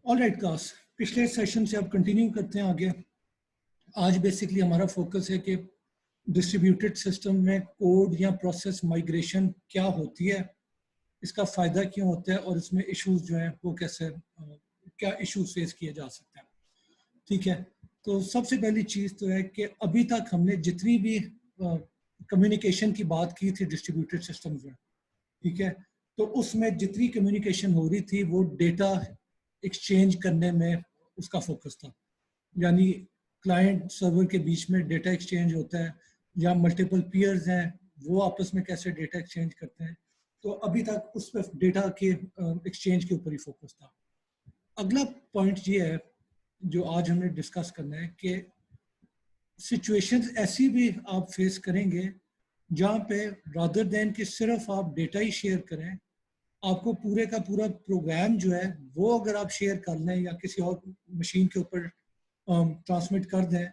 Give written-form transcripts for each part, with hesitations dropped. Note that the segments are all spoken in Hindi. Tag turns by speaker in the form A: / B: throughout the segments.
A: ऑल राइट क्लास, पिछले सेशन से अब कंटिन्यू करते हैं आगे। आज बेसिकली हमारा फोकस है कि डिस्ट्रीब्यूटेड सिस्टम में कोड या प्रोसेस माइग्रेशन क्या होती है, इसका फ़ायदा क्यों होता है और इसमें इश्यूज जो हैं वो कैसे क्या इश्यूज फेस किए जा सकते हैं। ठीक है, तो सबसे पहली चीज़ तो है कि अभी तक हमने जितनी भी कम्युनिकेशन की बात की थी डिस्ट्रीब्यूटेड सिस्टम्स में, ठीक है, तो उसमें जितनी कम्युनिकेशन हो रही थी वो डेटा एक्सचेंज करने में उसका फोकस था। यानी क्लाइंट सर्वर के बीच में डेटा एक्सचेंज होता है या मल्टीपल पीयर्स हैं वो आपस में कैसे डेटा एक्सचेंज करते हैं। तो अभी तक उस पर डेटा के एक्सचेंज के ऊपर ही फोकस था। अगला पॉइंट ये है जो आज हमने डिस्कस करना है कि सिचुएशंस ऐसी भी आप फेस करेंगे जहाँ पे रादर देन कि सिर्फ आप डेटा ही शेयर करें, आपको पूरे का पूरा प्रोग्राम जो है वो अगर आप शेयर कर लें या किसी और मशीन के ऊपर ट्रांसमिट कर दें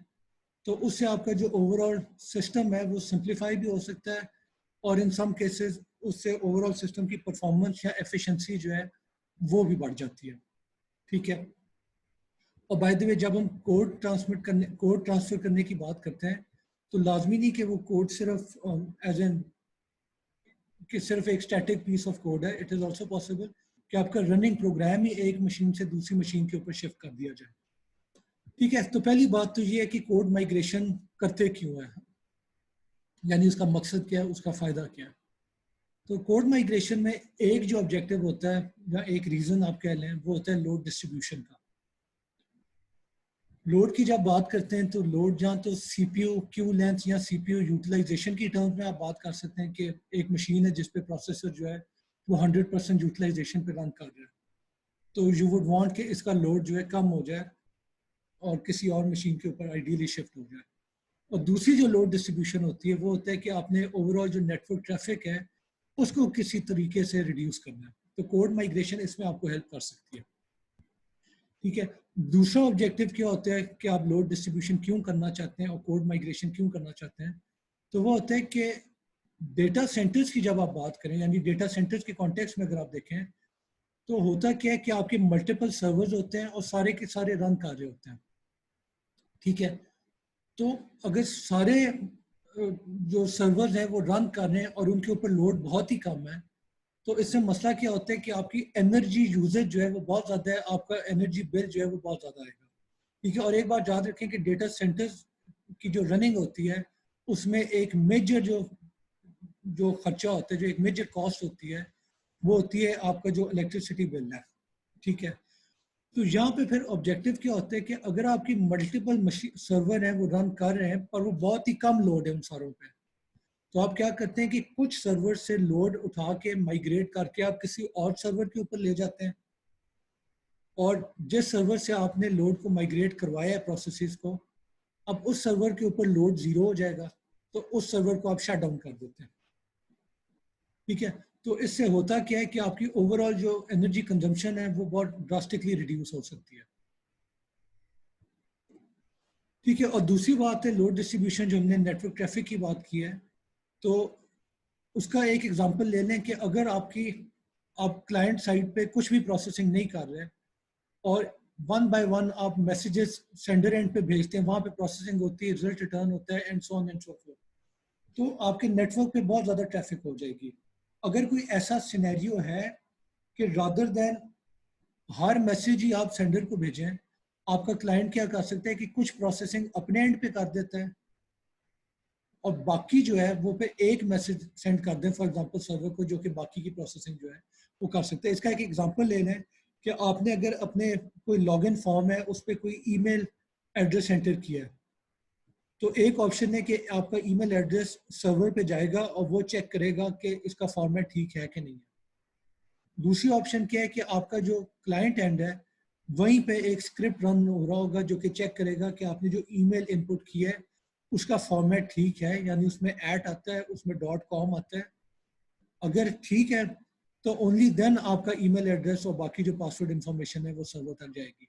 A: तो उससे आपका जो ओवरऑल सिस्टम है वो सिंप्लीफाई भी हो सकता है और इन सम केसेस उससे ओवरऑल सिस्टम की परफॉर्मेंस या एफिशिएंसी जो है वो भी बढ़ जाती है। ठीक है, और बाय द वे जब हम कोड ट्रांसफर करने की बात करते हैं तो लाजमी नहीं कि वो कोड सिर्फ एज एन कि सिर्फ एक स्टैटिक पीस ऑफ कोड है। इट इज़ ऑल्सो पॉसिबल कि आपका रनिंग प्रोग्राम ही एक मशीन से दूसरी मशीन के ऊपर शिफ्ट कर दिया जाए। ठीक है, तो पहली बात तो ये है कि कोड माइग्रेशन करते क्यों है, यानी उसका मकसद क्या है, उसका फ़ायदा क्या है। तो कोड माइग्रेशन में एक जो ऑब्जेक्टिव होता है या एक रीज़न आप कह लें वो होता है लोड डिस्ट्रीब्यूशन का। लोड की जब बात करते हैं तो लोड जहाँ तो सीपीयू क्यू लेंथ या सीपीयू यूटिलाइजेशन की टर्म्स में आप बात कर सकते हैं कि एक मशीन है जिसपे प्रोसेसर जो है वो 100% यूटिलाइजेशन पे रन कर रहा है, तो यू वुड वांट कि इसका लोड जो है कम हो जाए और किसी और मशीन के ऊपर आइडियली शिफ्ट हो जाए। और दूसरी जो लोड डिस्ट्रीब्यूशन होती है वो होता है कि आपने ओवरऑल जो नेटवर्क ट्रैफिक है उसको किसी तरीके से रिड्यूस करना है, तो कोड माइग्रेशन इसमें आपको हेल्प कर सकती है। ठीक है, दूसरा ऑब्जेक्टिव क्या होता है कि आप लोड डिस्ट्रीब्यूशन क्यों करना चाहते हैं और कोड माइग्रेशन क्यों करना चाहते हैं, तो वो होता है कि डेटा सेंटर्स की जब आप बात करें, यानी डेटा सेंटर्स के कॉन्टेक्स्ट में अगर आप देखें तो होता क्या है कि आपके मल्टीपल सर्वर्स होते हैं और सारे के सारे रन कर रहे होते हैं। ठीक है, तो अगर सारे जो सर्वर्स हैं वो रन कर रहे हैं और उनके ऊपर लोड बहुत ही कम है, तो इससे मसला क्या होता है कि आपकी एनर्जी यूजेज जो है वो बहुत ज़्यादा है, आपका एनर्जी बिल जो है वो बहुत ज़्यादा आएगा। ठीक है, और एक बात याद रखें कि डेटा सेंटर्स की जो रनिंग होती है उसमें एक मेजर जो जो खर्चा होता है, जो एक मेजर कॉस्ट होती है वो होती है आपका जो इलेक्ट्रिसिटी बिल है। ठीक है, तो यहाँ पे फिर ऑब्जेक्टिव क्या होता है कि अगर आपकी मल्टीपल मशीन सर्वर है वो रन कर रहे हैं पर वो बहुत ही कम लोड है उन सारों पे, तो आप क्या करते हैं कि कुछ सर्वर से लोड उठा के माइग्रेट करके आप किसी और सर्वर के ऊपर ले जाते हैं और जिस सर्वर से आपने लोड को माइग्रेट करवाया है प्रोसेसेस को, अब उस सर्वर के ऊपर लोड जीरो हो जाएगा तो उस सर्वर को आप शट डाउन कर देते हैं। ठीक है, तो इससे होता क्या है कि आपकी ओवरऑल जो एनर्जी कंजम्पशन है वो बहुत ड्रास्टिकली रिड्यूस हो सकती है। ठीक है, और दूसरी बात है लोड डिस्ट्रीब्यूशन, जो हमने नेटवर्क ट्रैफिक की बात की है, तो उसका एक एग्जांपल ले लें कि अगर आप क्लाइंट साइड पे कुछ भी प्रोसेसिंग नहीं कर रहे और वन बाय वन आप मैसेजेस सेंडर एंड पे भेजते हैं, वहां पे प्रोसेसिंग होती है, रिजल्ट रिटर्न होता है and so on and so fourth, तो आपके नेटवर्क पे बहुत ज़्यादा ट्रैफिक हो जाएगी। अगर कोई ऐसा सिनेरियो है कि रादर देन हर मैसेज ही आप सेंडर को भेजें, आपका क्लाइंट क्या कर सकता है कि कुछ प्रोसेसिंग अपने एंड पे कर देता है और बाकी जो है वो पे एक मैसेज सेंड कर दें फॉर एग्जांपल सर्वर को, जो कि बाकी की प्रोसेसिंग जो है वो कर सकते हैं। इसका एक एग्जांपल ले लें कि आपने अगर अपने कोई लॉगिन फॉर्म है उस पर कोई ईमेल एड्रेस एंटर किया है, तो एक ऑप्शन है कि आपका ईमेल एड्रेस सर्वर पे जाएगा और वो चेक करेगा कि इसका फॉर्मेट ठीक है कि नहीं है। दूसरी ऑप्शन क्या है कि आपका जो क्लाइंट एंड है वहीं पे एक स्क्रिप्ट रन हो रहा होगा जो कि चेक करेगा कि आपने जो ईमेल इनपुट किया है उसका फॉर्मेट ठीक है, यानी उसमें एट आता है, उसमें डॉट कॉम आता है। अगर ठीक है तो ओनली देन आपका ईमेल एड्रेस और बाकी जो पासवर्ड इंफॉर्मेशन है वो सर्वर तक जाएगी,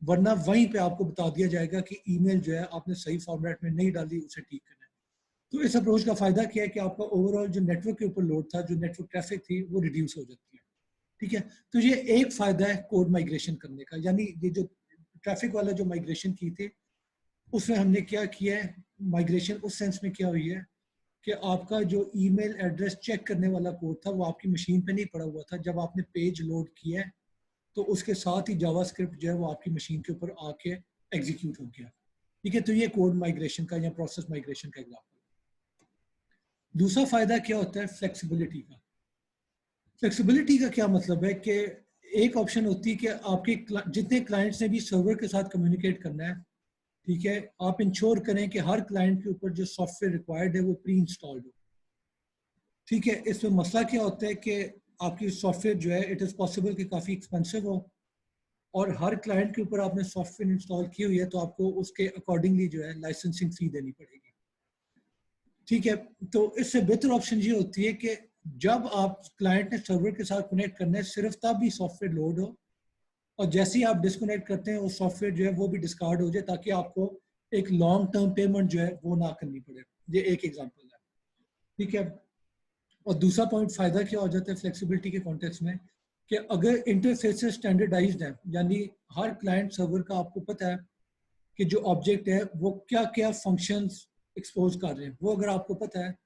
A: वरना वहीं पे आपको बता दिया जाएगा कि ईमेल जो है आपने सही फॉर्मेट में नहीं डाली, उसे ठीक करना है। तो इस अप्रोच का फायदा क्या है कि आपका ओवरऑल जो नेटवर्क के ऊपर लोड था, जो नेटवर्क ट्रैफिक थी, वो रिड्यूस हो जाती है। ठीक है, तो ये एक फायदा है कोड माइग्रेशन करने का, यानी ये जो ट्रैफिक वाला जो माइग्रेशन की थी उसमें हमने क्या किया है, माइग्रेशन उस सेंस में क्या हुई है कि आपका जो ईमेल एड्रेस चेक करने वाला कोड था वो आपकी मशीन पे नहीं पड़ा हुआ था, जब आपने पेज लोड किया है तो उसके साथ ही जावास्क्रिप्ट जो है वो आपकी मशीन के ऊपर आके एग्जीक्यूट हो गया। ठीक है, तो ये कोड माइग्रेशन का या प्रोसेस माइग्रेशन का एग्जाम्पल। दूसरा फायदा क्या होता है, फ्लेक्सिबिलिटी का। फ्लेक्सिबिलिटी का क्या मतलब है कि एक ऑप्शन होती है कि आपके जितने क्लाइंट्स ने भी सर्वर के साथ कम्युनिकेट करना है, ठीक है, आप इंश्योर करें कि हर क्लाइंट के ऊपर जो सॉफ्टवेयर रिक्वायर्ड है वो प्री इंस्टॉल्ड हो। ठीक है, इसमें मसला क्या होता है कि आपकी सॉफ्टवेयर जो है इट इज़ पॉसिबल कि काफ़ी एक्सपेंसिव हो, और हर क्लाइंट के ऊपर आपने सॉफ्टवेयर इंस्टॉल की हुई है तो आपको उसके अकॉर्डिंगली जो है लाइसेंसिंग फी देनी पड़ेगी। ठीक है, तो इससे बेहतर ऑप्शन ये होती है कि जब आप क्लाइंट ने सर्वर के साथ कनेक्ट करना है सिर्फ तब भी सॉफ्टवेयर लोड हो, और जैसे ही आप डिस्कनेक्ट करते हैं वो सॉफ्टवेयर जो है वो भी डिस्कार्ड हो जाए, ताकि आपको एक लॉन्ग टर्म पेमेंट जो है वो ना करनी पड़े। ये एक एग्जांपल है। ठीक है, और दूसरा पॉइंट फायदा क्या हो जाता है फ्लेक्सिबिलिटी के कॉन्टेक्स्ट में कि अगर इंटरफेसेस स्टैंडर्डाइज्ड हैं, यानी हर क्लाइंट सर्वर का आपको पता है कि जो ऑब्जेक्ट है वो क्या क्या फंक्शंस एक्सपोज कर रहे हैं, वो अगर आपको पता है,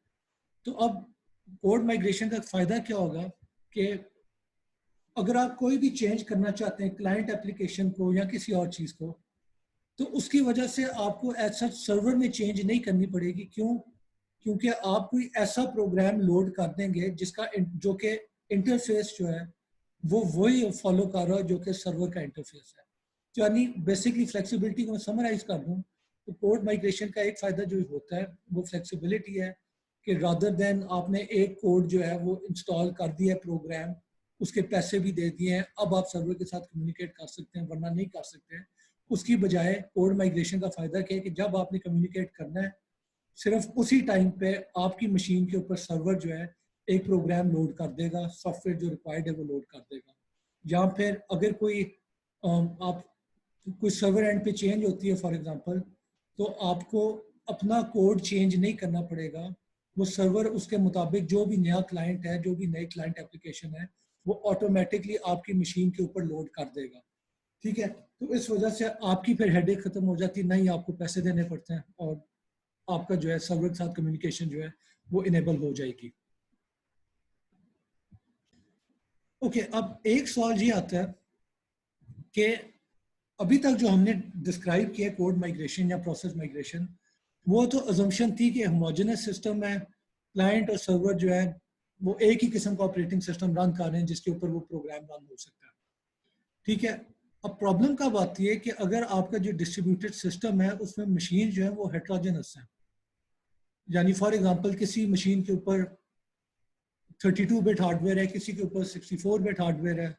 A: तो अब कोड माइग्रेशन का फायदा क्या होगा कि अगर आप कोई भी चेंज करना चाहते हैं क्लाइंट एप्लीकेशन को या किसी और चीज़ को, तो उसकी वजह से आपको एज सच सर्वर में चेंज नहीं करनी पड़ेगी। क्यों? क्योंकि आप कोई ऐसा प्रोग्राम लोड कर देंगे जिसका जो कि इंटरफेस जो है वो वही फॉलो कर रहा है जो कि सर्वर का इंटरफेस है। तो यानी बेसिकली फ्लेक्सिबिलिटी को मैं समराइज कर दूं तो कोड माइग्रेशन का एक फायदा जो होता है वो फ्लेक्सिबिलिटी है कि रादर देन आपने एक कोड जो है वो इंस्टॉल कर दिया प्रोग्राम, उसके पैसे भी दे दिए हैं, अब आप सर्वर के साथ कम्युनिकेट कर सकते हैं वरना नहीं कर सकते हैं। उसकी बजाय कोड माइग्रेशन का फायदा क्या है कि जब आपने कम्युनिकेट करना है सिर्फ उसी टाइम पे आपकी मशीन के ऊपर सर्वर जो है एक प्रोग्राम लोड कर देगा, सॉफ्टवेयर जो रिक्वायर्ड है वो लोड कर देगा। या फिर अगर कोई आप कोई सर्वर एंड पे चेंज होती है फॉर एग्जांपल, तो आपको अपना कोड चेंज नहीं करना पड़ेगा, वो सर्वर उसके मुताबिक जो भी नया क्लाइंट है, जो भी नई क्लाइंट एप्लीकेशन है, वो ऑटोमेटिकली आपकी मशीन के ऊपर लोड कर देगा। ठीक है, तो इस वजह से आपकी फिर हेडेक खत्म हो जाती है, नहीं आपको पैसे देने पड़ते हैं, और आपका जो है सर्वर के साथ कम्युनिकेशन जो है वो इनेबल हो जाएगी। ओके, अब एक सवाल ये आता है कि अभी तक जो हमने डिस्क्राइब किया कोड माइग्रेशन या प्रोसेस माइग्रेशन, वो तो अजम्पशन थी कि होमोजेनस सिस्टम है, क्लाइंट और सर्वर जो है वो एक ही किस्म का ऑपरेटिंग सिस्टम रन कर रहे हैं जिसके ऊपर वो प्रोग्राम रन हो सकता है। ठीक है, अब प्रॉब्लम कब आती है कि अगर आपका जो डिस्ट्रीब्यूटेड सिस्टम है उसमें मशीन जो है वो हेट्रोजेनस है, यानी फॉर एग्जांपल किसी मशीन के ऊपर 32 बिट हार्डवेयर है, किसी के ऊपर 64 बिट हार्डवेयर है,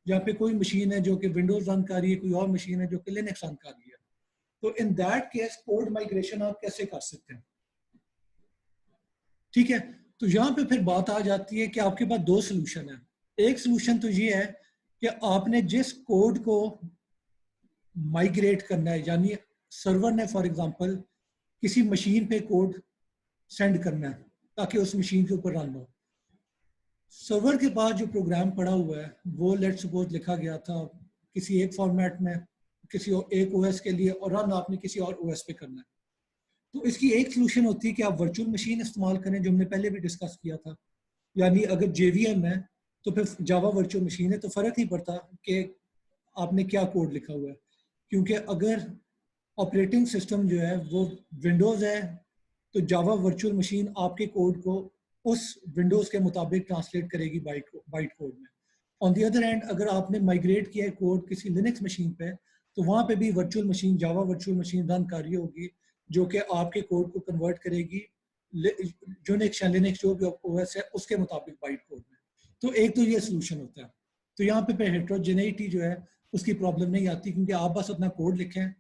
A: या फिर कोई मशीन है जो कि विंडोज रन कर रही है, कोई और मशीन है जो कि लिनक्स रन कर रही है। तो in that case code migration आप कैसे कर सकते हैं? ठीक है, तो यहाँ पे फिर बात आ जाती है कि आपके पास दो सोल्यूशन है। एक सोल्यूशन तो ये है कि आपने जिस कोड को माइग्रेट करना है, यानी सर्वर ने फॉर एग्जांपल किसी मशीन पे कोड सेंड करना है ताकि उस मशीन के ऊपर रन हो, सर्वर के पास जो प्रोग्राम पड़ा हुआ है वो लेट सपोज लिखा गया था किसी एक फॉर्मेट में किसी एक ओएस के लिए, और रन आपने किसी और ओएस पे करना है। तो इसकी एक सोल्यूशन होती है कि आप वर्चुअल मशीन इस्तेमाल करें, जो हमने पहले भी डिस्कस किया था, यानी अगर जेवीएम है तो फिर जावा वर्चुअल मशीन है, तो फर्क नहीं पड़ता कि आपने क्या कोड लिखा हुआ है, क्योंकि अगर ऑपरेटिंग सिस्टम जो है वो विंडोज़ है तो जावा वर्चुअल मशीन आपके कोड को उस विंडोज़ के मुताबिक ट्रांसलेट करेगी बाइट कोड में। ऑन दी अदर एंड अगर आपने माइग्रेट किया है कोड किसी लिनक्स मशीन पे, तो वहाँ पे भी virtual machine Java virtual machine run कर रही होगी जो कि आपके कोड को कन्वर्ट करेगी यूनिक्स या लिनक्स जो भी ओएस है उसके मुताबिक बाइट कोड में। तो एक तो ये सोल्यूशन होता है। तो यहाँ पे हेट्रोजेनिटी जो है उसकी प्रॉब्लम नहीं आती, क्योंकि आप बस अपना कोड लिखें,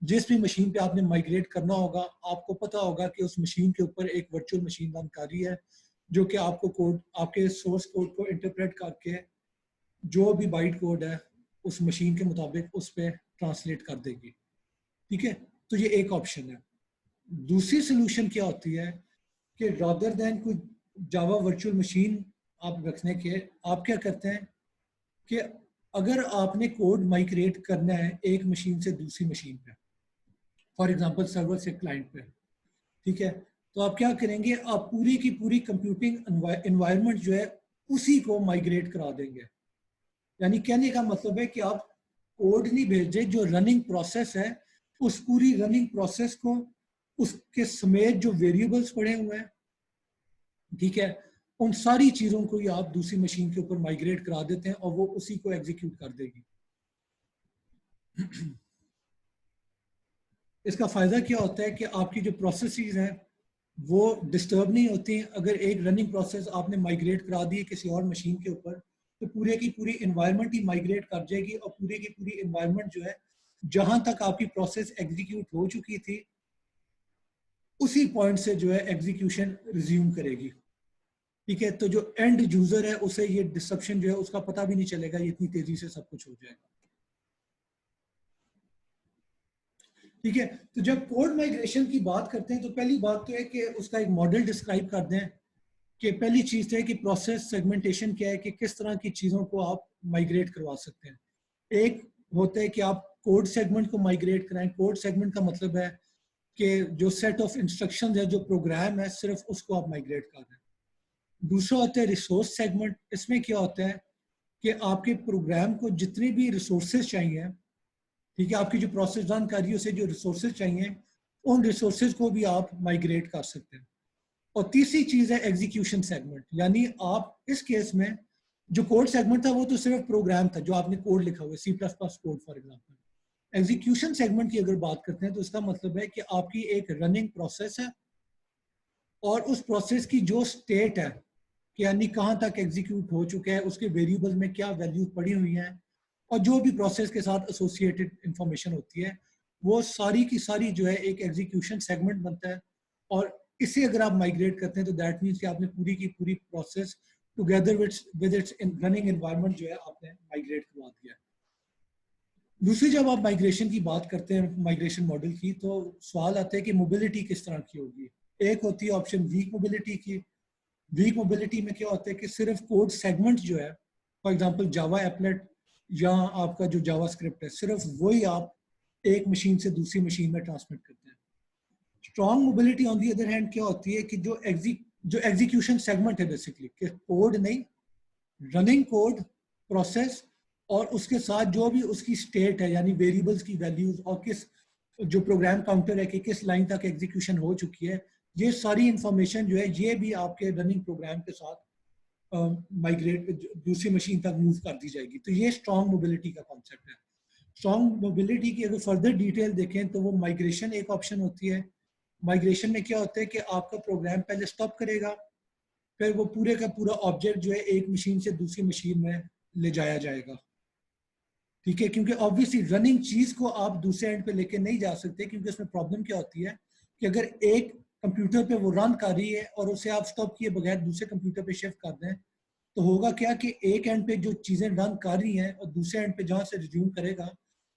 A: जिस भी मशीन पे आपने माइग्रेट करना होगा आपको पता होगा कि उस मशीन के ऊपर एक वर्चुअल मशीन रन कर रही है जो कि आपको कोड आपके सोर्स कोड को इंटरप्रेट करके जो भी बाइट कोड है उस मशीन के मुताबिक उस पर ट्रांसलेट कर देगी। ठीक है, तो ये एक ऑप्शन है। दूसरी सोल्यूशन क्या होती है कि रादर देन कोई जावा वर्चुअल मशीन आप रखने के, आप क्या करते हैं कि अगर आपने कोड माइग्रेट करना है एक मशीन से दूसरी मशीन पे, फॉर एग्जांपल सर्वर से क्लाइंट पे, ठीक है, तो आप क्या करेंगे, आप पूरी की पूरी कंप्यूटिंग एनवायरनमेंट जो है उसी को माइग्रेट करा देंगे। यानी कहने का मतलब है कि आप कोड नहीं भेजे, जो रनिंग प्रोसेस है उस पूरी रनिंग प्रोसेस को, उसके समेत जो वेरिएबल्स पड़े हुए हैं, ठीक है, उन सारी चीजों को ही आप दूसरी मशीन के ऊपर माइग्रेट करा देते हैं और वो उसी को एग्जीक्यूट कर देगी। इसका फायदा क्या होता है कि आपकी जो प्रोसेसेस हैं वो डिस्टर्ब नहीं होती हैं। अगर एक रनिंग प्रोसेस आपने माइग्रेट करा दी है किसी और मशीन के ऊपर, तो पूरे की पूरी इन्वायरमेंट ही माइग्रेट कर जाएगी और पूरी की पूरी इन्वायरमेंट जो है जहां तक आपकी प्रोसेस एग्जीक्यूट हो चुकी थी उसी पॉइंट से जो है एग्जीक्यूशन रिज्यूम करेगी। ठीक है, तो जो एंड यूजर है उसे ये डिसरप्शन जो है उसका पता भी नहीं चलेगा, ये इतनी तेजी से सब कुछ हो जाएगा। ठीक है, तो जब कोड माइग्रेशन की बात करते हैं तो पहली बात तो है कि उसका एक मॉडल डिस्क्राइब कर दें कि पहली चीज तो है कि प्रोसेस सेगमेंटेशन क्या है, कि किस तरह की चीजों को आप माइग्रेट करवा सकते हैं। एक होता है कि आप कोड सेगमेंट को माइग्रेट कराएं। कोड सेगमेंट का मतलब है कि जो सेट ऑफ इंस्ट्रक्शंस है, जो प्रोग्राम है, सिर्फ उसको आप माइग्रेट कर रहे हैं। दूसरा होता है रिसोर्स सेगमेंट। इसमें क्या होता है कि आपके प्रोग्राम को जितने भी रिसोर्सेज चाहिए, ठीक है, आपकी जो प्रोसेस रन कर रही है उसे जो रिसोर्सेज चाहिए उन रिसोर्सेज को भी आप माइग्रेट कर सकते हैं। और तीसरी चीज है एग्जीक्यूशन सेगमेंट, यानी आप इस केस में जो कोड सेगमेंट था वो तो सिर्फ प्रोग्राम था जो आपने कोड लिखा हुआ है, C++ code for example. Execution segment की अगर बात करते हैं तो इसका मतलब है कि आपकी एक रनिंग प्रोसेस है और उस प्रोसेस की जो स्टेट है कि यानी कहाँ तक एग्जीक्यूट हो चुका है, उसके वेरिएबल में क्या वैल्यू पड़ी हुई हैं और जो भी प्रोसेस के साथ एसोसिएटेड इंफॉर्मेशन होती है, वो सारी की सारी जो है एक एग्जीक्यूशन सेगमेंट बनता है। और इसे अगर आप माइग्रेट करते हैं तो दैट मीन्स कि आपने पूरी की पूरी process together with its running environment जो है आपने माइग्रेट करवा दिया। दूसरी, जब आप माइग्रेशन की बात करते हैं, माइग्रेशन मॉडल की, तो सवाल आता है कि मोबिलिटी किस तरह की होगी। एक होती है ऑप्शन वीक मोबिलिटी की। वीक मोबिलिटी में क्या होता है कि सिर्फ कोड सेगमेंट जो है, फॉर एग्जांपल जावा एप्लेट या आपका जो जावा स्क्रिप्ट है, सिर्फ वही आप एक मशीन से दूसरी मशीन में ट्रांसमिट करते हैं। Strong mobility on the other hand क्या होती है कि जो एग्जीक्यूशन सेगमेंट है, बेसिकली कि कोड नहीं, रनिंग कोड प्रोसेस और उसके साथ जो भी उसकी स्टेट है यानी वेरिएबल्स की वैल्यूज और किस जो प्रोग्राम काउंटर है कि किस लाइन तक एग्जीक्यूशन हो चुकी है, ये सारी इंफॉर्मेशन जो है ये भी आपके रनिंग प्रोग्राम के साथ माइग्रेट दूसरी मशीन तक मूव कर दी जाएगी। तो ये स्ट्रॉन्ग मोबिलिटी का कॉन्सेप्ट है। स्ट्रॉन्ग मोबिलिटी की अगर फर्दर डिटेल देखें तो वो माइग्रेशन एक ऑप्शन होती है। माइग्रेशन में क्या होता है कि आपका प्रोग्राम पहले स्टॉप करेगा, फिर वो पूरे का पूरा ऑब्जेक्ट जो है एक मशीन से दूसरी मशीन में ले जाया जाएगा। ठीक है, क्योंकि ऑब्वियसली रनिंग चीज को आप दूसरे एंड पे लेके नहीं जा सकते, क्योंकि उसमें प्रॉब्लम क्या होती है कि अगर एक कंप्यूटर पे वो रन कर रही है और उसे आप स्टॉप किए बगैर दूसरे कंप्यूटर पे शिफ्ट कर दें, तो होगा क्या कि एक एंड पे जो चीजें रन कर रही हैं और दूसरे एंड पे जहां से रिज्यूम करेगा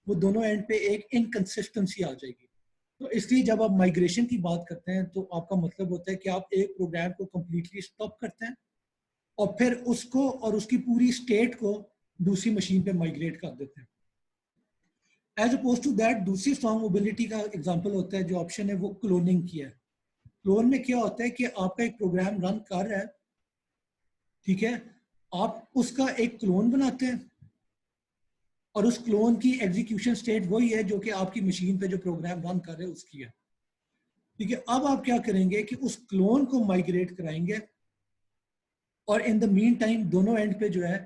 A: वो दोनों एंड पे एक इनकंसिस्टेंसी आ जाएगी। तो इसलिए जब आप माइग्रेशन की बात करते हैं तो आपका मतलब होता है कि आप एक प्रोग्राम को कंप्लीटली स्टॉप करते हैं और फिर उसको और उसकी पूरी स्टेट को दूसरी मशीन पे माइग्रेट कर देते हैं। एज अपोज टू दैट, दूसरी स्ट्रॉन्ग मोबिलिटी का एग्जांपल होता है जो ऑप्शन है वो क्लोनिंग की है। क्लोन में क्या होता है कि आपका एक प्रोग्राम रन कर रहा है, ठीक है, आप उसका एक क्लोन बनाते हैं और उस क्लोन की एग्जीक्यूशन स्टेट वही है जो कि आपकी मशीन पे जो प्रोग्राम रन कर रहे हैं उसकी है। ठीक है, अब आप क्या करेंगे कि उस क्लोन को माइग्रेट कराएंगे और इन द मीन टाइम दोनों एंड पे जो है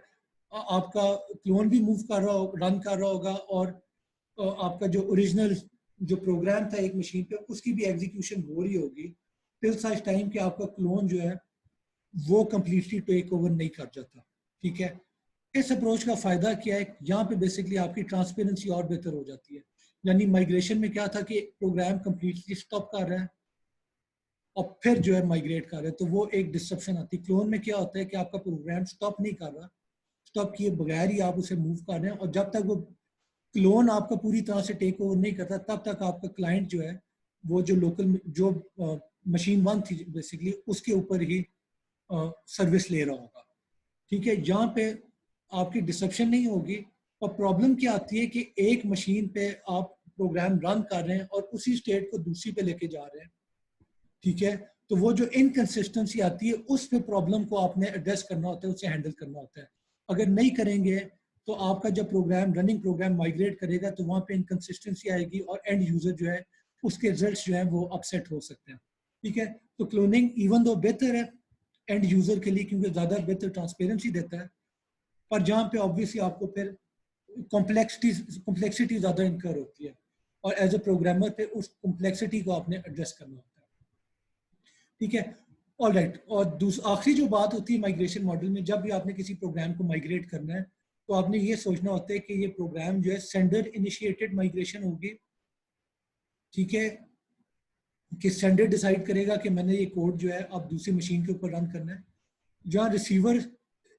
A: आपका क्लोन भी मूव कर रहा हो, रन कर रहा होगा और आपका जो ओरिजिनल जो प्रोग्राम था एक मशीन पे उसकी भी एग्जीक्यूशन हो रही होगी टिल सच टाइम कि आपका क्लोन जो है वो कंप्लीटली टेक ओवर नहीं कर जाता। ठीक है, इस अप्रोच का फायदा क्या है, यहाँ पे बेसिकली आपकी ट्रांसपेरेंसी और बेहतर हो जाती है। यानी माइग्रेशन में क्या था कि प्रोग्राम कंप्लीटली स्टॉप कर रहा है और फिर जो है माइग्रेट कर रहे हैं तो वो एक डिस्ट्रप्शन आती है। क्लोन में क्या होता है कि आपका प्रोग्राम स्टॉप नहीं कर रहा, स्टॉप किए बगैर ही आप उसे मूव कर रहे हैं और जब तक वो क्लोन आपका पूरी तरह से टेक ओवर नहीं करता तब तक आपका क्लाइंट जो है वो जो लोकल जो मशीन वन थी बेसिकली उसके ऊपर ही सर्विस ले रहा होगा। ठीक है, यहाँ पे आपकी डिसेप्शन नहीं होगी। और प्रॉब्लम क्या आती है कि एक मशीन पे आप प्रोग्राम रन कर रहे हैं और उसी स्टेट को दूसरी पे लेके जा रहे हैं, ठीक है। तो वो जो इनकंसिस्टेंसी आती है उस पे प्रॉब्लम को आपने एड्रेस करना होता है, उसे हैंडल करना होता है। अगर नहीं करेंगे तो आपका जब प्रोग्राम रनिंग प्रोग्राम माइग्रेट करेगा तो वहाँ पे इनकंसिस्टेंसी आएगी और एंड यूजर जो है उसके रिजल्ट्स जो है वो अपसेट हो सकते हैं, ठीक है। तो क्लोनिंग इवन दो बेहतर है एंड यूजर के लिए क्योंकि ज़्यादा बेहतर ट्रांसपेरेंसी देता है, पर जहाँ पे ऑब्वियसली आपको फिर कॉम्प्लेक्सिटी ज़्यादा इनकर होती है और एज ए प्रोग्रामर पे उस कॉम्प्लेक्सिटी को आपने एड्रेस करना होता है, ठीक है। All right. और आखिरी जो बात होती है माइग्रेशन मॉडल में, जब भी आपने किसी प्रोग्राम को माइग्रेट करना है तो आपने ये सोचना होता है कि ये प्रोग्राम जो है सेंडर इनिशिएटेड माइग्रेशन होगी, ठीक है, कि सेंडर डिसाइड करेगा कि मैंने ये कोड जो है अब दूसरी मशीन के ऊपर रन करना है, जहाँ रिसीवर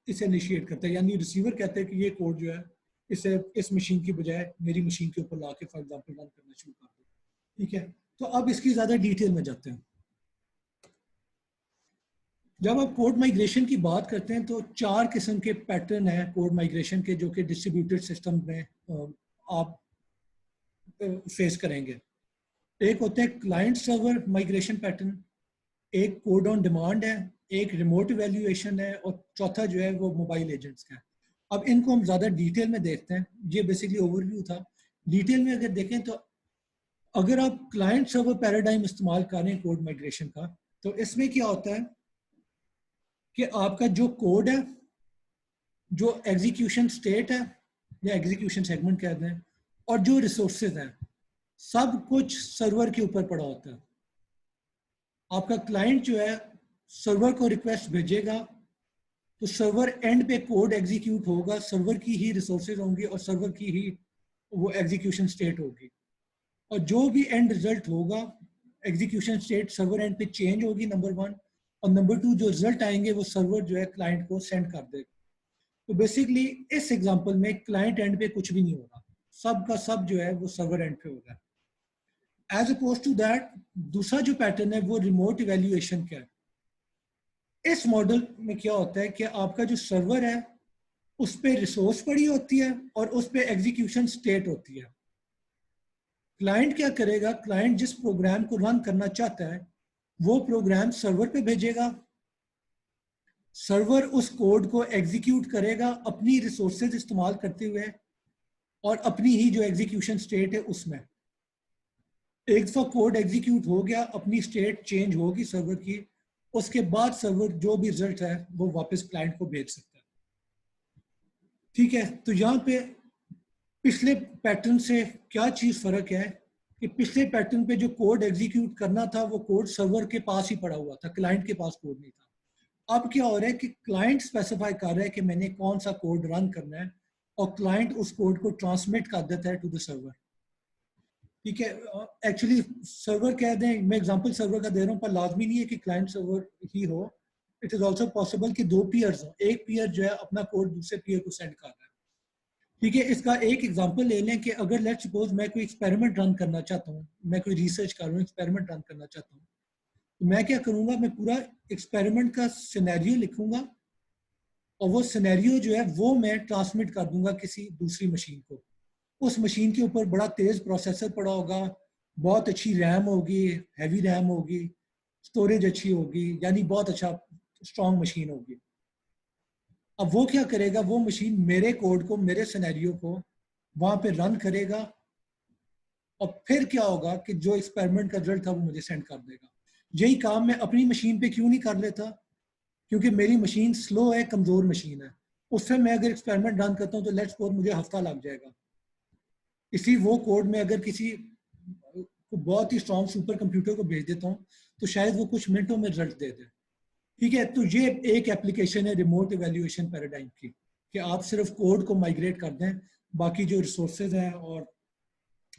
A: इसे इनिशिएट करता है, यानी रिसीवर कहता है कि ये कोड जो है इसे इस मशीन की बजाय मेरी मशीन के ऊपर ला के फॉर एग्जाम्पल रन करना शुरू कर दो, ठीक है। तो अब इसकी ज़्यादा डिटेल में जाते हैं। जब आप कोड माइग्रेशन की बात करते हैं तो 4 किस्म के पैटर्न हैं कोड माइग्रेशन के जो कि डिस्ट्रीब्यूटेड सिस्टम में आप फेस करेंगे। एक होते हैं क्लाइंट सर्वर माइग्रेशन पैटर्न, एक कोड ऑन डिमांड है, एक रिमोट इवैल्यूएशन है और चौथा जो है वो मोबाइल एजेंट्स का है। अब इनको हम ज़्यादा डिटेल में देखते हैं, ये बेसिकली ओवरव्यू था। डिटेल में अगर देखें तो अगर आप क्लाइंट सर्वर पैराडाइम इस्तेमाल कर रहे हैं कोड माइग्रेशन का, तो इसमें क्या होता है कि आपका जो कोड है, जो एग्जीक्यूशन स्टेट है या एग्जीक्यूशन सेगमेंट कहते हैं, और जो रिसोर्सेज हैं, सब कुछ सर्वर के ऊपर पड़ा होता है। आपका क्लाइंट जो है सर्वर को रिक्वेस्ट भेजेगा तो सर्वर एंड पे कोड एग्जीक्यूट होगा, सर्वर की ही रिसोर्सेज होंगी और सर्वर की ही वो एग्जीक्यूशन स्टेट होगी, और जो भी एंड रिजल्ट होगा एग्जीक्यूशन स्टेट सर्वर एंड पे चेंज होगी, नंबर 1, और नंबर 2 जो रिजल्ट आएंगे वो सर्वर जो है क्लाइंट को सेंड कर देगा। तो बेसिकली इस एग्जांपल में क्लाइंट एंड पे कुछ भी नहीं होगा, सब का सब जो है वो सर्वर एंड पे होगा। एज अपोज टू दैट दूसरा जो पैटर्न है वो रिमोट इवैल्यूएशन का है। इस मॉडल में क्या होता है कि आपका जो सर्वर है उस पर रिसोर्स पड़ी होती है और उस पर एग्जीक्यूशन स्टेट होती है। क्लाइंट क्या करेगा, क्लाइंट जिस प्रोग्राम को रन करना चाहता है वो प्रोग्राम सर्वर पे भेजेगा, सर्वर उस कोड को एग्जीक्यूट करेगा अपनी रिसोर्सेज इस्तेमाल करते हुए और अपनी ही जो एग्जीक्यूशन स्टेट है उसमें। एक दफा कोड एग्जीक्यूट हो गया, अपनी स्टेट चेंज होगी सर्वर की, उसके बाद सर्वर जो भी रिजल्ट है वो वापस क्लाइंट को भेज सकता है, ठीक है। तो यहाँ पे पिछले पैटर्न से क्या चीज फर्क है कि पिछले पैटर्न पे जो कोड एग्जीक्यूट करना था वो कोड सर्वर के पास ही पड़ा हुआ था, क्लाइंट के पास कोड नहीं था। अब क्या हो रहा है कि क्लाइंट स्पेसिफाई कर रहा है कि मैंने कौन सा कोड रन करना है और क्लाइंट उस कोड को ट्रांसमिट कर देता है टू द सर्वर, ठीक है। एक्चुअली सर्वर कह दें, मैं एग्जांपल सर्वर का दे रहा हूँ, पर लाजमी नहीं है कि क्लाइंट सर्वर ही हो। इट इज ऑल्सो पॉसिबल कि 2 पीयर्स हो, एक पीयर जो है अपना कोड दूसरे पीयर को सेंड कर रहा है, ठीक है। इसका एक एग्जांपल ले लें कि अगर लेट सपोज मैं कोई एक्सपेरिमेंट रन करना चाहता हूँ, मैं कोई रिसर्च कर रहा हूँ, एक्सपेरिमेंट रन करना चाहता हूँ, तो मैं क्या करूँगा, मैं पूरा एक्सपेरिमेंट का सिनेरियो लिखूंगा और वो सिनेरियो जो है वो मैं ट्रांसमिट कर दूंगा किसी दूसरी मशीन को। उस मशीन के ऊपर बड़ा तेज प्रोसेसर पड़ा होगा, बहुत अच्छी रैम होगी, हैवी रैम होगी, स्टोरेज अच्छी होगी, यानी बहुत अच्छा स्ट्रॉन्ग मशीन होगी। अब वो क्या करेगा, वो मशीन मेरे कोड को, मेरे सिनेरियो को वहां पे रन करेगा और फिर क्या होगा कि जो एक्सपेरिमेंट का रिजल्ट था वो मुझे सेंड कर देगा। यही काम मैं अपनी मशीन पे क्यों नहीं कर लेता, क्योंकि मेरी मशीन स्लो है, कमजोर मशीन है, उससे मैं अगर एक्सपेरिमेंट रन करता हूँ तो लेट्स सपोज मुझे हफ्ता लग जाएगा। इसी वो कोड में अगर किसी को बहुत ही स्ट्रॉन्ग सुपर कंप्यूटर को भेज देता हूँ तो शायद वो कुछ मिनटों में रिजल्ट दे दे, ठीक है। तो ये एक एप्लीकेशन है रिमोट इवैल्यूएशन पैराडाइम की, कि आप सिर्फ कोड को माइग्रेट कर दें, बाकी जो रिसोर्सेज हैं और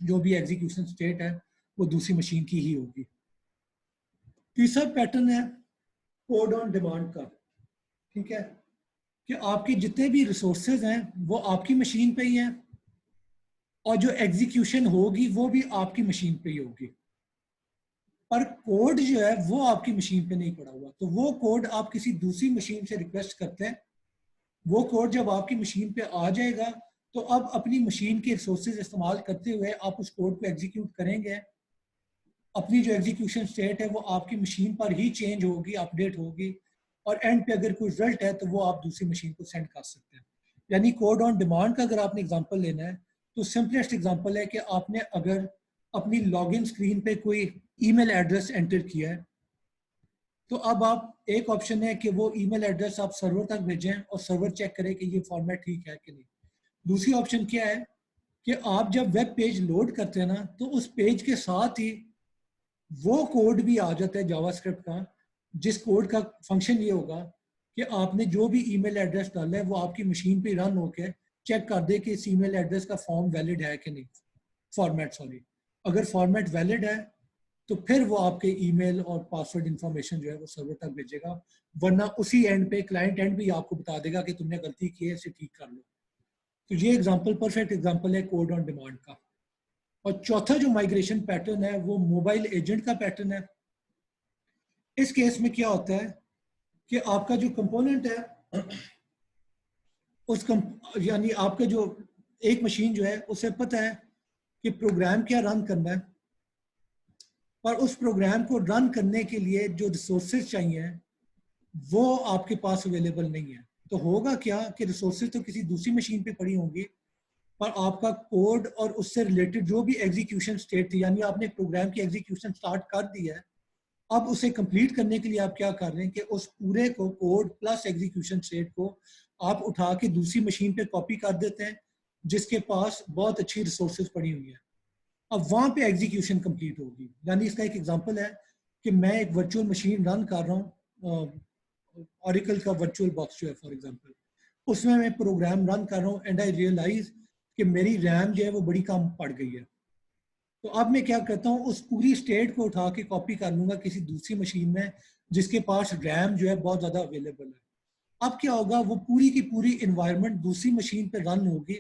A: जो भी एग्जीक्यूशन स्टेट है वो दूसरी मशीन की ही होगी। तीसरा पैटर्न है कोड ऑन डिमांड का, ठीक है, कि आपके जितने भी रिसोर्सेज हैं वो आपकी मशीन पे ही हैं और जो एग्जीक्यूशन होगी वो भी आपकी मशीन पे ही होगी, पर कोड जो है वो आपकी मशीन पे नहीं पड़ा हुआ। तो वो कोड आप किसी दूसरी मशीन से रिक्वेस्ट करते हैं, वो कोड जब आपकी मशीन पे आ जाएगा तो अब अपनी मशीन के रिसोर्सेज इस्तेमाल करते हुए आप उस कोड को एग्जीक्यूट करेंगे। अपनी जो एग्जीक्यूशन स्टेट है वो आपकी मशीन पर ही चेंज होगी, अपडेट होगी, और एंड पे अगर कोई रिजल्ट है तो वो आप दूसरी मशीन को सेंड कर सकते हैं। यानी कोड ऑन डिमांड का अगर आपने एग्जांपल लेना है तो सिंपलेस्ट एग्जांपल है कि आपने अगर अपनी लॉगिन स्क्रीन पे कोई ईमेल एड्रेस एंटर किया है तो अब आप, एक ऑप्शन है कि वो ईमेल एड्रेस आप सर्वर तक भेजें और सर्वर चेक करे कि ये फॉर्मेट ठीक है कि नहीं। दूसरी ऑप्शन क्या है कि आप जब वेब पेज लोड करते हैं ना तो उस पेज के साथ ही वो कोड भी आ जाता है जावास्क्रिप्ट का, जिस कोड का फंक्शन ये होगा कि आपने जो भी ईमेल एड्रेस डाला है वो आपकी मशीन पे रन होके चेक कर दे कि इस ईमेल एड्रेस का फॉर्म वैलिड है कि नहीं, फॉर्मेट सॉरी। अगर फॉर्मेट वैलिड है तो फिर वो आपके ईमेल और पासवर्ड इंफॉर्मेशन जो है वो सर्वर तक भेजेगा, वरना उसी एंड पे क्लाइंट एंड भी आपको बता देगा कि तुमने गलती की है, इसे ठीक कर लो। तो ये एग्जांपल, परफेक्ट एग्जांपल है कोड ऑन डिमांड का। और चौथा जो माइग्रेशन पैटर्न है वो मोबाइल एजेंट का पैटर्न है। इस केस में क्या होता है कि आपका जो कंपोनेंट है उस यानी आपका जो एक मशीन जो है उसे पता है कि प्रोग्राम क्या रन करना है, पर उस प्रोग्राम को रन करने के लिए जो रिसोर्सेज चाहिए वो आपके पास अवेलेबल नहीं है। तो होगा क्या कि रिसोर्सेज तो किसी दूसरी मशीन पे पड़ी होंगी, पर आपका कोड और उससे रिलेटेड जो भी एग्जीक्यूशन स्टेट थी, यानी आपने प्रोग्राम की एग्जीक्यूशन स्टार्ट कर दी है, अब उसे कंप्लीट करने के लिए आप क्या कर रहे हैं कि उस पूरे को, कोड प्लस एग्जीक्यूशन स्टेट को आप उठा के दूसरी मशीन पे कॉपी कर देते हैं जिसके पास बहुत अच्छी रिसोर्सेज पड़ी हुई है। अब वहां पे एग्जीक्यूशन कंप्लीट होगी। यानी इसका एक एग्जांपल है कि मैं एक वर्चुअल मशीन रन कर रहा हूँ, ऑरिकल का वर्चुअल बॉक्स जो है फॉर एग्जांपल, उसमें मैं प्रोग्राम रन कर रहा हूँ एंड आई रियलाइज कि मेरी रैम जो है वो बड़ी कम पड़ गई है। तो अब मैं क्या करता हूँ, उस पूरी स्टेट को उठा के कॉपी कर लूंगा किसी दूसरी मशीन में जिसके पास रैम जो है बहुत ज्यादा अवेलेबल है। अब क्या होगा, वो पूरी की पूरी इन्वायरमेंट दूसरी मशीन पे रन होगी,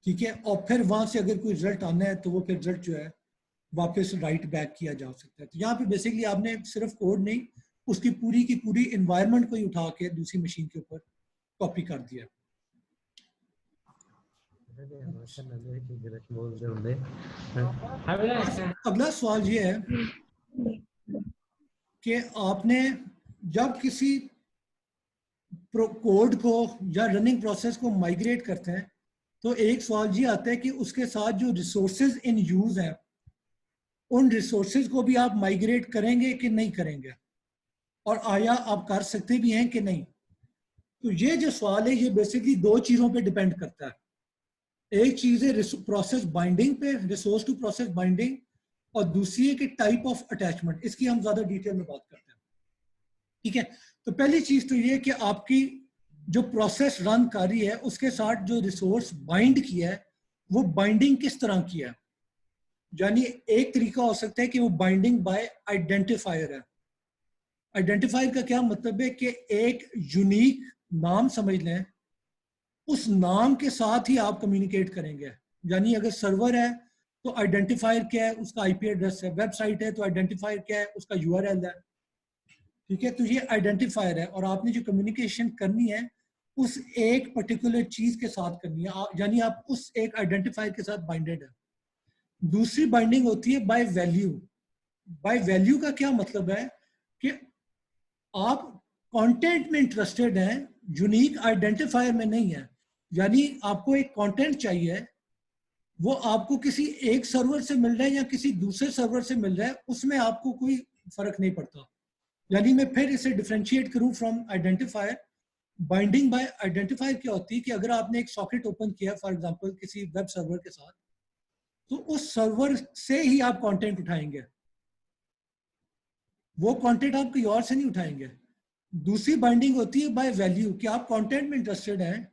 A: ठीक है, और फिर वहां से अगर कोई रिजल्ट आना है तो वो फिर रिजल्ट जो है वापस राइट बैक किया जा सकता है। तो यहाँ पे बेसिकली आपने सिर्फ कोड नहीं, उसकी की पूरी इन्वायरमेंट को ही उठा के दूसरी मशीन के ऊपर कॉपी कर दिया। अगला सवाल ये है कि आपने जब किसी कोड को या रनिंग प्रोसेस को माइग्रेट करते हैं तो एक सवाल ये आता है कि उसके साथ जो रिसोर्सेज इन यूज हैं उन रिसोर्सेज को भी आप माइग्रेट करेंगे कि नहीं करेंगे, और आया आप कर सकते भी हैं कि नहीं। तो ये जो सवाल है ये बेसिकली दो चीजों पे डिपेंड करता है। एक चीज है प्रोसेस बाइंडिंग पे, रिसोर्स टू प्रोसेस बाइंडिंग, और दूसरी है कि टाइप ऑफ अटैचमेंट। इसकी हम ज्यादा डिटेल में बात करते हैं, ठीक है। तो पहली चीज तो ये कि आपकी जो प्रोसेस रन कर रही है उसके साथ जो रिसोर्स बाइंड किया है वो बाइंडिंग किस तरह की है। यानी एक तरीका हो सकता है कि वो बाइंडिंग बाय आइडेंटिफायर है। आइडेंटिफायर का क्या मतलब है कि एक यूनिक नाम समझ लें, उस नाम के साथ ही आप कम्युनिकेट करेंगे। यानी अगर सर्वर है तो आइडेंटिफायर क्या है, उसका आईपी एड्रेस है। वेबसाइट है तो आइडेंटिफायर क्या है, उसका यूआरएल है, ठीक है। तो ये आइडेंटिफायर है और आपने जो कम्युनिकेशन करनी है उस एक पर्टिकुलर चीज के साथ करनी है, यानी आप उस एक आइडेंटिफायर के साथ बाइंडेड है। दूसरी बाइंडिंग होती है बाय वैल्यू। बाय वैल्यू का क्या मतलब है कि आप कंटेंट में इंटरेस्टेड हैं, यूनिक आइडेंटिफायर में नहीं है। यानी आपको एक कंटेंट चाहिए, वो आपको किसी एक सर्वर से मिल रहा है या किसी दूसरे सर्वर से मिल रहा है, उसमें आपको कोई फर्क नहीं पड़ता। यानी मैं फिर इसे डिफरेंशिएट करूं from identifier. Binding by identifier क्या होती है कि अगर आपने एक सॉकेट ओपन किया फॉर एग्जांपल किसी वेब सर्वर के साथ, तो उस सर्वर से ही आप कंटेंट उठाएंगे, वो कंटेंट आप कहीं और से नहीं उठाएंगे। दूसरी बाइंडिंग होती है बाय वैल्यू कि आप कंटेंट में इंटरेस्टेड हैं,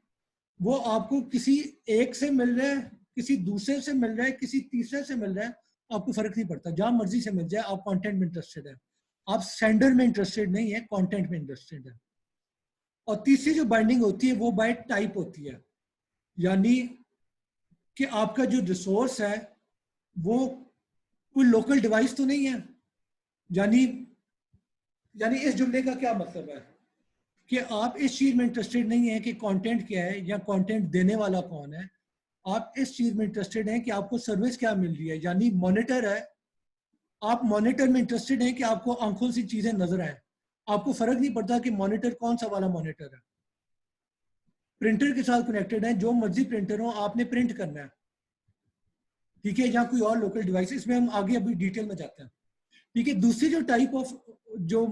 A: वो आपको किसी एक से मिल रहा है, किसी दूसरे से मिल रहा है, किसी तीसरे से मिल रहा है, आपको फर्क नहीं पड़ता, जहां मर्जी से मिल जाए, आप कंटेंट में इंटरेस्टेड है। आप सेंडर में इंटरेस्टेड नहीं है, कंटेंट में इंटरेस्टेड है। और तीसरी जो बाइंडिंग होती है वो बाय टाइप होती है, यानी कि आपका जो रिसोर्स है वो कोई लोकल डिवाइस तो नहीं है। यानी यानी इस जुमले का क्या मतलब है कि आप इस चीज में इंटरेस्टेड नहीं है कि कंटेंट क्या है या कंटेंट देने वाला कौन है, आप इस चीज में इंटरेस्टेड हैं कि आपको सर्विस क्या मिल रही है, यानी मॉनिटर है, आप मॉनिटर में इंटरेस्टेड हैं कि आपको आंखों से चीजें नजर आए, आपको फर्क नहीं पड़ता कि मॉनिटर कौन सा वाला मॉनिटर है, प्रिंटर के साथ कनेक्टेड है, जो मर्जी प्रिंटर हो आपने प्रिंट करना है, ठीक है, या कोई और लोकल डिवाइस, इसमें हम आगे अभी डिटेल में जाते हैं, ठीक है। दूसरी जो टाइप ऑफ जो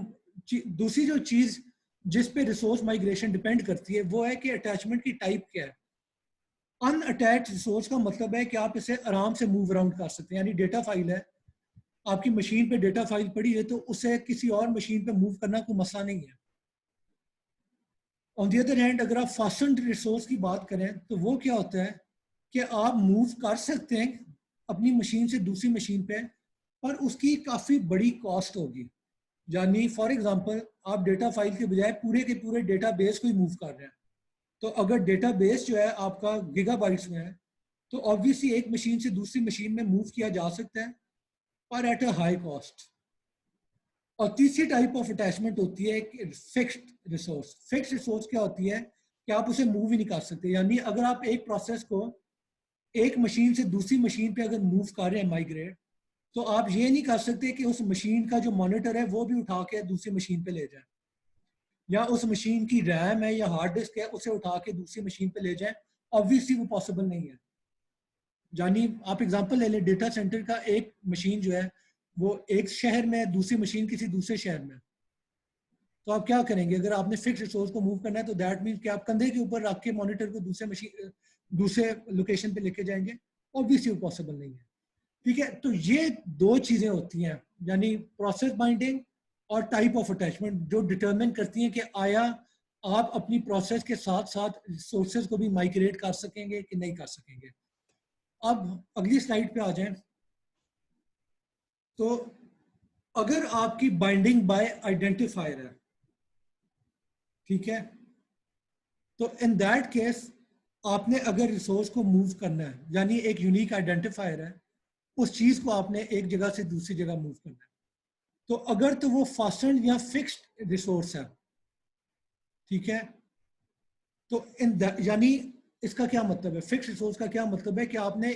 A: दूसरी जो चीज जिस पे रिसोर्स माइग्रेशन डिपेंड करती है वो है कि अटैचमेंट की टाइप क्या है। अनअटैच्ड रिसोर्स का मतलब है कि आप इसे आराम से मूव अराउंड कर सकते हैं, यानी डेटा फाइल है, आपकी मशीन पे डेटा फाइल पड़ी है तो उसे किसी और मशीन पे मूव करना कोई मसला नहीं है। ऑन दी अदर हैंड अगर आप फास्टेंड रिसोर्स की बात करें तो वो क्या होता है कि आप मूव कर सकते हैं अपनी मशीन से दूसरी मशीन पे, पर उसकी काफ़ी बड़ी कॉस्ट होगी। यानी फॉर एग्जांपल आप डेटा फाइल के बजाय पूरे के पूरे डेटा बेस को ही मूव कर रहे हैं, तो अगर डेटा बेस जो है आपका गीगाबाइट्स में है तो ऑब्वियसली एक मशीन से दूसरी मशीन में मूव किया जा सकता है, पर एट अ हाई कॉस्ट। और तीसरी टाइप ऑफ अटैचमेंट होती है फिक्स्ड रिसोर्स। फिक्स्ड रिसोर्स क्या होती है कि आप उसे मूव ही नहीं कर सकते, यानी अगर आप एक प्रोसेस को एक मशीन से दूसरी मशीन पे अगर मूव कर रहे हैं माइग्रेट, तो आप ये नहीं कर सकते कि उस मशीन का जो मॉनिटर है वो भी उठा के दूसरी मशीन पे ले जाए, या उस मशीन की रैम है या हार्ड डिस्क है उसे उठा के दूसरी मशीन पे ले जाए, ऑब्वियसली वो पॉसिबल नहीं है। यानी आप एग्जांपल ले लें, डेटा सेंटर का एक मशीन जो है वो एक शहर में, दूसरी मशीन किसी दूसरे शहर में, तो आप क्या करेंगे अगर आपने फिक्स रिसोर्स को मूव करना है, तो दैट मीन्स कि आप कंधे के ऊपर रख के मॉनिटर को दूसरे मशीन दूसरे लोकेशन पे लेके जाएंगे, ऑब्वियसली वो पॉसिबल नहीं है, ठीक है। तो ये दो चीजें होती हैं, यानी प्रोसेस बाइंडिंग और टाइप ऑफ अटैचमेंट, जो डिटरमिन करती हैं कि आया आप अपनी प्रोसेस के साथ साथ रिसोर्सेज को भी माइग्रेट कर सकेंगे कि नहीं कर सकेंगे। अब अगली स्लाइड पे आ जाएं, तो अगर आपकी बाइंडिंग बाय आइडेंटिफायर है, ठीक है, तो इन दैट केस आपने अगर रिसोर्स को मूव करना है, यानी एक यूनिक आइडेंटिफायर है, उस चीज को आपने एक जगह से दूसरी जगह मूव करना है, तो अगर तो वो फास्टेंड या फिक्स्ड रिसोर्स है, ठीक है, तो यानी इसका क्या मतलब है, फिक्स्ड रिसोर्स का क्या मतलब है कि आपने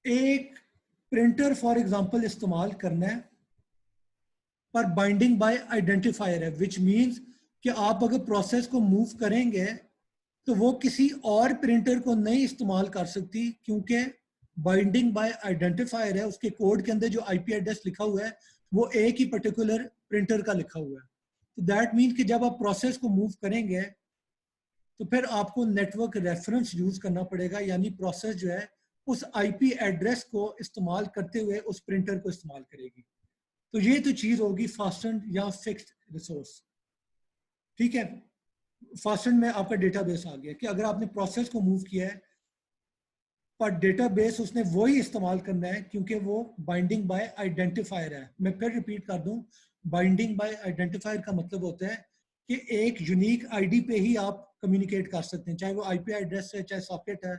A: एक प्रिंटर फॉर एग्जांपल इस्तेमाल करना है, पर बाइंडिंग बाय आइडेंटिफायर है, विच मींस कि आप अगर प्रोसेस को मूव करेंगे तो वो किसी और प्रिंटर को नहीं इस्तेमाल कर सकती, क्योंकि बाइंडिंग बाय आइडेंटिफायर है, उसके कोड के अंदर जो आईपी एड्रेस लिखा हुआ है वो एक ही पर्टिकुलर प्रिंटर का लिखा हुआ है। तो दैट मीन कि जब आप प्रोसेस को मूव करेंगे तो फिर आपको नेटवर्क रेफरेंस यूज करना पड़ेगा, यानी प्रोसेस जो है उस आईपी एड्रेस को इस्तेमाल करते हुए उस प्रिंटर को इस्तेमाल करेगी। तो ये तो चीज होगी फास्टेंड या फिक्स्ड रिसोर्स, ठीक है। फास्टेंड में आपका डेटाबेस आ गया कि अगर आपने प्रोसेस को मूव किया है, पर डेटाबेस उसने वही इस्तेमाल करना है क्योंकि वो बाइंडिंग बाय आइडेंटिफायर है। मैं फिर रिपीट कर दूं, बाइंडिंग बाय आइडेंटिफायर का मतलब होता है कि एक यूनिक आईडी पे ही आप कम्युनिकेट कर सकते हैं, चाहे वो आईपी एड्रेस है, चाहे सॉकेट है,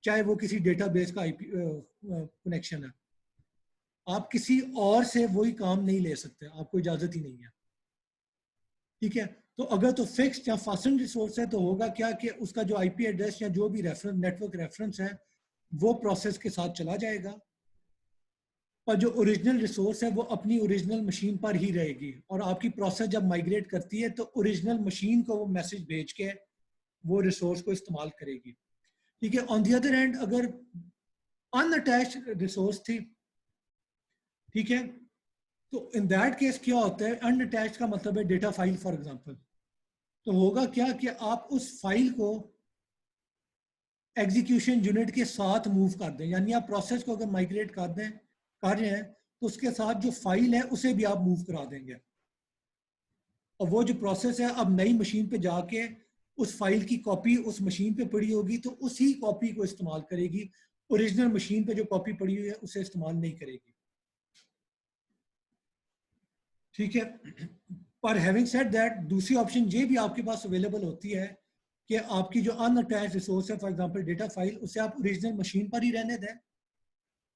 A: चाहे वो किसी डेटाबेस का आईपी कनेक्शन है, आप किसी और से वही काम नहीं ले सकते, आपको इजाजत ही नहीं है, ठीक है। तो अगर तो फिक्स्ड या फास्टेंड रिसोर्स है तो होगा क्या कि उसका जो आईपी एड्रेस या जो भी रेफरेंस नेटवर्क रेफरेंस है वो प्रोसेस के साथ चला जाएगा, पर जो ओरिजिनल रिसोर्स है वो अपनी ओरिजिनल मशीन पर ही रहेगी, और आपकी प्रोसेस जब माइग्रेट करती है तो ओरिजिनल मशीन को वो मैसेज भेज के वो रिसोर्स को इस्तेमाल करेगी, ठीक है। ऑन दी अदर हैंड अगर अनअटैच्ड रिसोर्स थी, ठीक है, तो इन दैट केस क्या होता है, अनअटैच्ड का मतलब है डेटा फाइल फॉर एग्जांपल, तो होगा क्या कि आप उस फाइल को एग्जीक्यूशन यूनिट के साथ मूव कर दें, यानी आप प्रोसेस को अगर माइग्रेट कर रहे हैं तो उसके साथ जो फाइल है उसे भी आप मूव करा देंगे, और वो जो प्रोसेस है अब नई मशीन पे जाके उस फाइल की कॉपी उस मशीन पे पड़ी होगी तो उसी कॉपी को इस्तेमाल करेगी, ओरिजिनल मशीन पे जो कॉपी पड़ी हुई है उसे इस्तेमाल नहीं करेगी, ठीक है। पर हैविंग सेड दैट, दूसरी ऑप्शन ये भी आपके पास अवेलेबल होती है कि आपकी जो अनअटैच्ड रिसोर्स है, फॉर एग्जांपल डेटा फाइल, उसे आप ओरिजिनल मशीन पर ही रहने दें,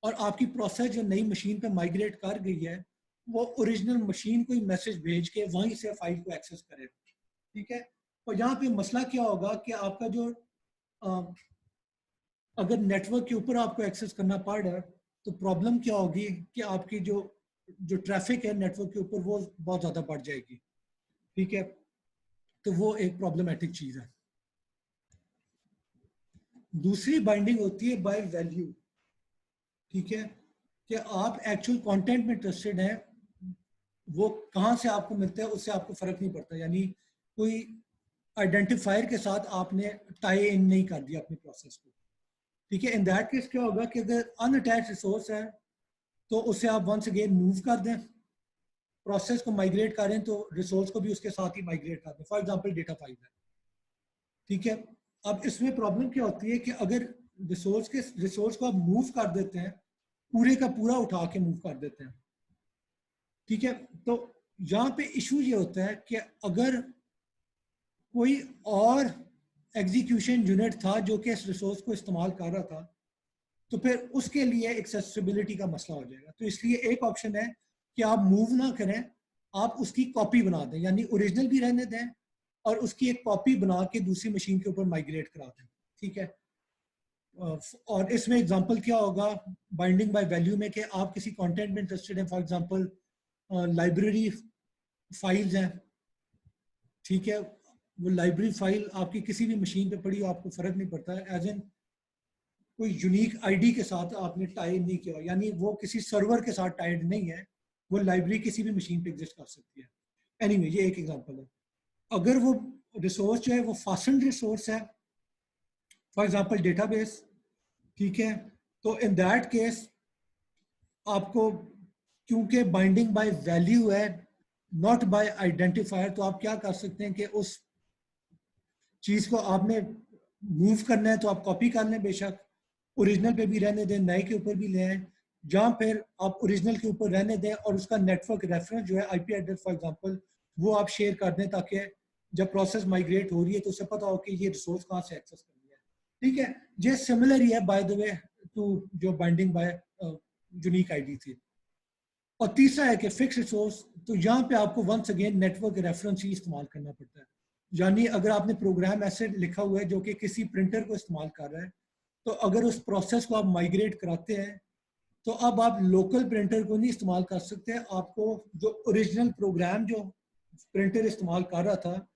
A: और आपकी प्रोसेस जो नई मशीन पे माइग्रेट कर गई है वो ओरिजिनल मशीन को ही मैसेज भेज के वहीं से फाइल को एक्सेस करे, ठीक है। और यहाँ पे मसला क्या होगा कि आपका जो अगर नेटवर्क के ऊपर आपको एक्सेस करना पड़ रहा है तो प्रॉब्लम क्या होगी कि आपकी जो जो ट्रैफिक है नेटवर्क के ऊपर वो बहुत ज़्यादा बढ़ जाएगी, ठीक है। तो वो एक प्रॉब्लमेटिक चीज़ है। दूसरी बाइंडिंग होती है बाय वैल्यू, ठीक है, कि आप एक्चुअल कंटेंट में इंटरेस्टेड हैं, वो कहाँ से आपको मिलता है उससे आपको फर्क नहीं पड़ता, यानी कोई आइडेंटिफायर के साथ आपने टाई इन नहीं कर दिया अपनी प्रोसेस को, ठीक है। इन दैट केस क्या होगा कि अगर अनअटैच्ड रिसोर्स है तो उसे आप वंस अगेन मूव कर दें, प्रोसेस को माइग्रेट करें तो रिसोर्स को भी उसके साथ ही माइग्रेट कर दें, फॉर एग्जांपल डेटा फाइल है, ठीक है। अब इसमें प्रॉब्लम क्या होती है कि अगर रिसोर्स को आप मूव कर देते हैं, पूरे का पूरा उठा के मूव कर देते हैं, ठीक है, तो यहाँ पे इशू ये होता है कि अगर कोई और एग्जीक्यूशन यूनिट था जो कि इस रिसोर्स को इस्तेमाल कर रहा था, तो फिर उसके लिए एक्सेसिबिलिटी का मसला हो जाएगा। तो इसलिए एक ऑप्शन है कि आप मूव ना करें, आप उसकी कॉपी बना दें, यानी ओरिजिनल भी रहने दें और उसकी एक कॉपी बना के दूसरी मशीन के ऊपर माइग्रेट करा दें, ठीक है। और इसमें एग्जांपल क्या होगा बाइंडिंग बाय वैल्यू में कि आप किसी कंटेंट में इंटरेस्टेड हैं, फॉर एग्जांपल लाइब्रेरी फाइल्स हैं, ठीक है, वो लाइब्रेरी फाइल आपकी किसी भी मशीन पे पड़ी हो आपको फर्क नहीं पड़ता है, एज एन कोई यूनिक आईडी के साथ आपने टाई नहीं किया, यानी वो किसी सर्वर के साथ टाइड नहीं है, वो लाइब्रेरी किसी भी मशीन पे एग्जिस्ट कर सकती है। एनीवे ये एक एग्जांपल है। अगर वो रिसोर्स जो है वो फास्टेंड रिसोर्स है, फॉर एग्जांपल डेटाबेस, ठीक है, तो इन दैट केस आपको, क्योंकि बाइंडिंग बाय वैल्यू है नॉट बाय आइडेंटिफायर, तो आप क्या कर सकते हैं कि उस चीज को आपने मूव करना है तो आप कॉपी कर लें, बेशक ओरिजिनल पे भी रहने दें, नए के ऊपर भी ले आए, जहाँ फिर आप ओरिजिनल के ऊपर रहने दें और उसका नेटवर्क रेफरेंस जो है आईपी एड्रेस फॉर एग्जांपल वो आप शेयर कर दें, ताकि जब प्रोसेस माइग्रेट हो रही है तो उसे पता हो कि ये रिसोर्स कहाँ से एक्सेस करनी है, ठीक है। ये सिमिलर ही है बाय द वे टू जो बाइंडिंग बाय यूनिक आईडी थी। और तीसरा है कि फिक्स रिसोर्स, तो यहाँ पे आपको वंस अगेन नेटवर्क रेफरेंस ही इस्तेमाल करना पड़ता है, यानी अगर आपने प्रोग्राम ऐसे लिखा हुआ है जो कि किसी प्रिंटर को इस्तेमाल कर रहा है, तो अगर उस प्रोसेस को आप माइग्रेट कराते हैं तो अब आप लोकल प्रिंटर को नहीं इस्तेमाल कर सकते, आपको जो ओरिजिनल प्रोग्राम जो प्रिंटर इस्तेमाल कर रहा था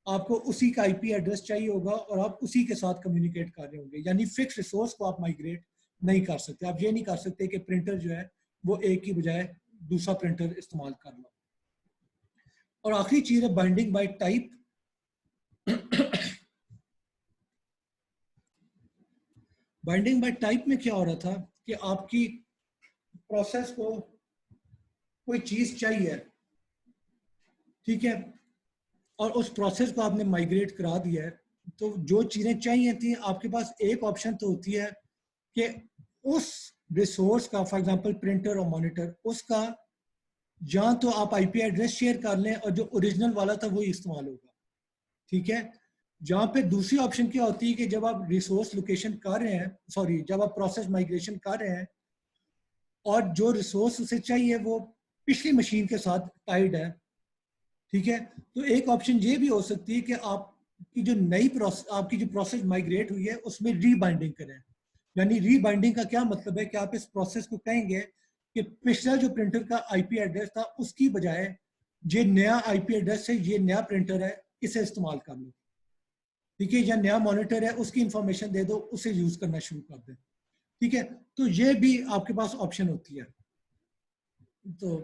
A: आपको उसी का आईपी एड्रेस चाहिए होगा और आप उसी के साथ कम्युनिकेट कर रहे होंगे, यानी फिक्स रिसोर्स को आप माइग्रेट नहीं कर सकते। आप ये नहीं कर सकते कि प्रिंटर जो है वो एक की बजाय दूसरा प्रिंटर इस्तेमाल कर लो। और आखिरी चीज है binding bye type. Binding bye type में क्या हो रहा था कि आपकी प्रोसेस को कोई चीज चाहिए, ठीक है, और उस प्रोसेस को आपने माइग्रेट करा दिया है, तो जो चीजें चाहिए थी आपके पास एक ऑप्शन तो होती है कि उस रिसोर्स का, फॉर एग्जांपल प्रिंटर और मॉनिटर, उसका जहां तो आप आईपी एड्रेस शेयर कर लें और जो ओरिजिनल वाला था वही इस्तेमाल होगा, ठीक है। जहां पे दूसरी ऑप्शन क्या होती है कि जब आप रिसोर्स लोकेशन कर रहे हैं, सॉरी, जब आप प्रोसेस माइग्रेशन कर रहे हैं और जो रिसोर्स उसे चाहिए वो पिछली मशीन के साथ टाइड है, ठीक है, तो एक ऑप्शन ये भी हो सकती है कि आपकी जो नई प्रोसेस, आपकी जो प्रोसेस माइग्रेट हुई है उसमें रीबाइंडिंग करें। यानी रीबाइंडिंग का क्या मतलब है कि आप इस प्रोसेस को कहेंगे कि पिछला जो प्रिंटर का आईपी एड्रेस था उसकी बजाय ये नया आईपी एड्रेस है, ये नया प्रिंटर है, इसे इस्तेमाल कर लो, ठीक है, या नया मॉनिटर है उसकी इंफॉर्मेशन दे दो, उसे यूज करना शुरू कर दें, ठीक है। तो ये भी आपके पास ऑप्शन होती है। तो